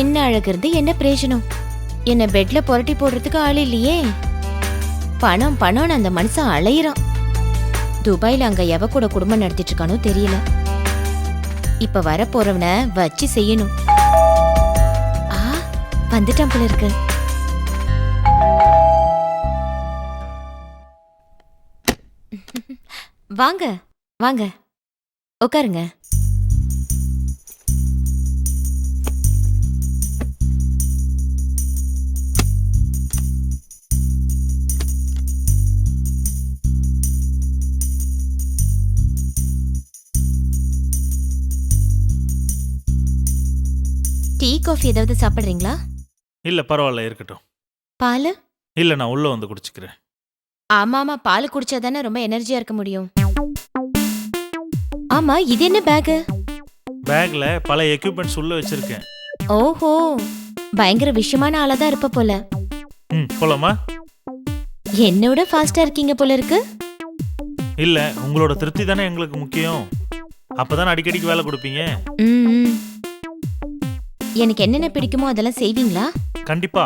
என்ன அழகு இருந்து என்ன பிரயோஜனம்? என்ன பெட்ல புரட்டி போடுறதுக்கு ஆள் இல்லையே. பணம் பணம்னு அந்த மனுஷன் அலையிறான். துபாயில அங்க எவ கூட குடும்பம் நடத்திட்டு இருக்கானோ தெரியல. இப்ப வர போறவன வச்சு செய்யணும். வந்துட்டான் போல இருக்கு. வாங்க வாங்க உட்காருங்க. டீ காஃபி ஏதாவது சாப்பிடுறீங்களா? இல்ல பரவாயில்ல இருக்கட்டும். பால்? இல்ல நான் உள்ள வந்து குடிச்சுக்கிறேன். ஆமா பால் குடிச்சாதானே ரொம்ப எனர்ஜியா இருக்க முடியும். ஆமா இது என்ன பேக்? பேக்ல பல எக்யூப்மெண்ட்ஸ் உள்ள வச்சிருக்கேன். ஓஹோ பயங்கர விஷயமான ஆளாதான் இருப்ப போல. போலாமா? என்னோட ஃபாஸ்டா இருக்கீங்க போல இருக்கு. இல்ல உங்களோட திருப்தி தானே எங்களுக்கு முக்கியம். அப்பதான் அடிக்கடிக்கு வேலை கொடுப்பீங்க. எனக்கு என்னென்ன பிடிக்குமோ அதெல்லாம் செய்வீங்களா? கண்டிப்பா.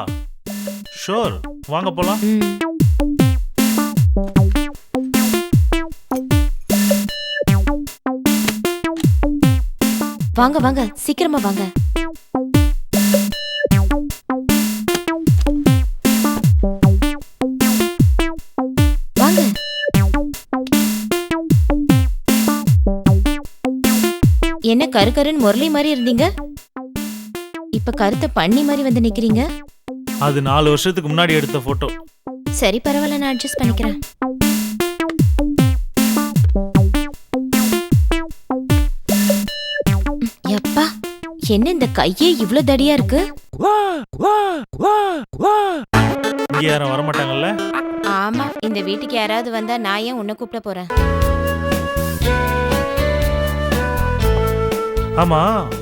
ஷூர். வாங்க போலாம். வாங்க வாங்க சீக்கிரமா வாங்க. வாங்க. என்ன கருக்கருன்னு முரளி மாதிரி இருந்தீங்க, இப்ப கருத்த பண்ணி மாதிரி வந்து நிக்கிறீங்க. அது 4 வருஷத்துக்கு முன்னாடி எடுத்த போட்டோ. சரி பரவாயில்ல, நான் அட்ஜஸ்ட் பண்ணிக்கிறேன். எப்பா என்ன இந்த கையே இவ்ளோ தடியா இருக்கு? இங்க யாரும் வர மாட்டாங்கல்ல? ஆமா, இந்த வீட்டுக்கு யாராவது வந்தா நான் ஏன் உன்னை கூப்பிட போறேன்? ஆமா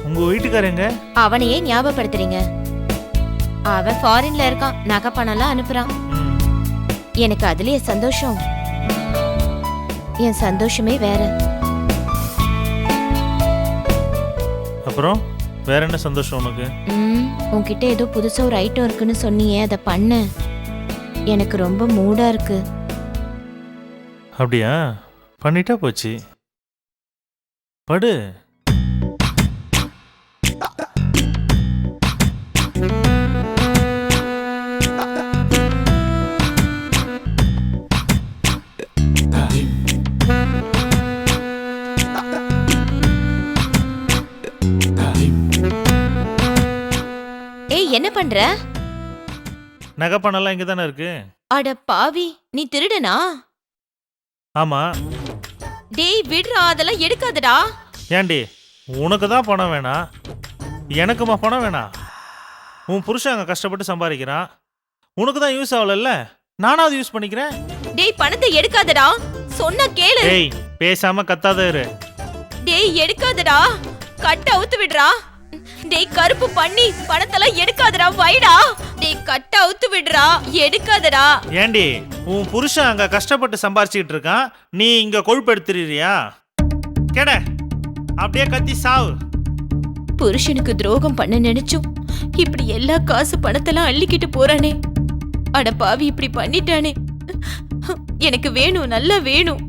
உங்க வீட்டுக்காரங்க? அவனையே ஞாபகப்படுத்துறீங்க. அவன் ஃபாரின்ல இருக்கான், நகை பணம்லாம் அனுப்புறான். எனக்கு அதுலயே சந்தோஷம். என் சந்தோஷமே வேற. அப்புறம் வேற என்ன சந்தோஷம் உனக்கு? உன்கிட்ட ஏதோ புதுசா ஒரு ஐட்டம் இருக்குன்னு சொன்னியே, அதை பண்ண எனக்கு ரொம்ப மூடா இருக்கு. அப்படியா? பண்ணிட்டா போச்சு. படு. என்ன பண்ற? நகை பணம்லாம் இங்க தானே இருக்கு. அட பாவி, நீ திருடனா? ஆமா. டேய் விடுறா, அதெல்லாம் எடுக்காதடா. ஏண்டி உனக்கு தான் பணம் வேணாம், எனக்குமா பணம் வேணாம்? உன் புருஷன் அங்க கஷ்டப்பட்டு சம்பாதிக்கிறான், உனக்கு தான் யூஸ் ஆகல, நானாவது யூஸ் பண்ணிக்கிறேன். டேய் பணத்தை எடுக்காதடா, சொன்னா கேளு. டேய் பேசாம கத்தாத இரு. டேய் எடுக்காதடா, கட்ட அவுத்து விடுறா. டேய் கருப்பு பண்ணி பணத்தெல்லாம் எடுக்காதடா, வைடா. டேய் கட்ட அவுத்து விடுறா, எடுக்காதடா. ஏண்டி உன் புருஷன் அங்க கஷ்டப்பட்டு சம்பாரிச்சுக்கிட்டு இருக்கான், நீ இங்க கொழுப்பெடுத்துறியா? கேட அப்படியே கத்தி சாவு. புருஷனுக்கு துரோகம் பண்ண நினைச்சும் இப்படி எல்லா காசு பணத்தெல்லாம் அள்ளிக்கிட்டு போறானே. அட பாவி, இப்படி பண்ணிட்டானே. எனக்கு வேணும், நல்லா வேணும்.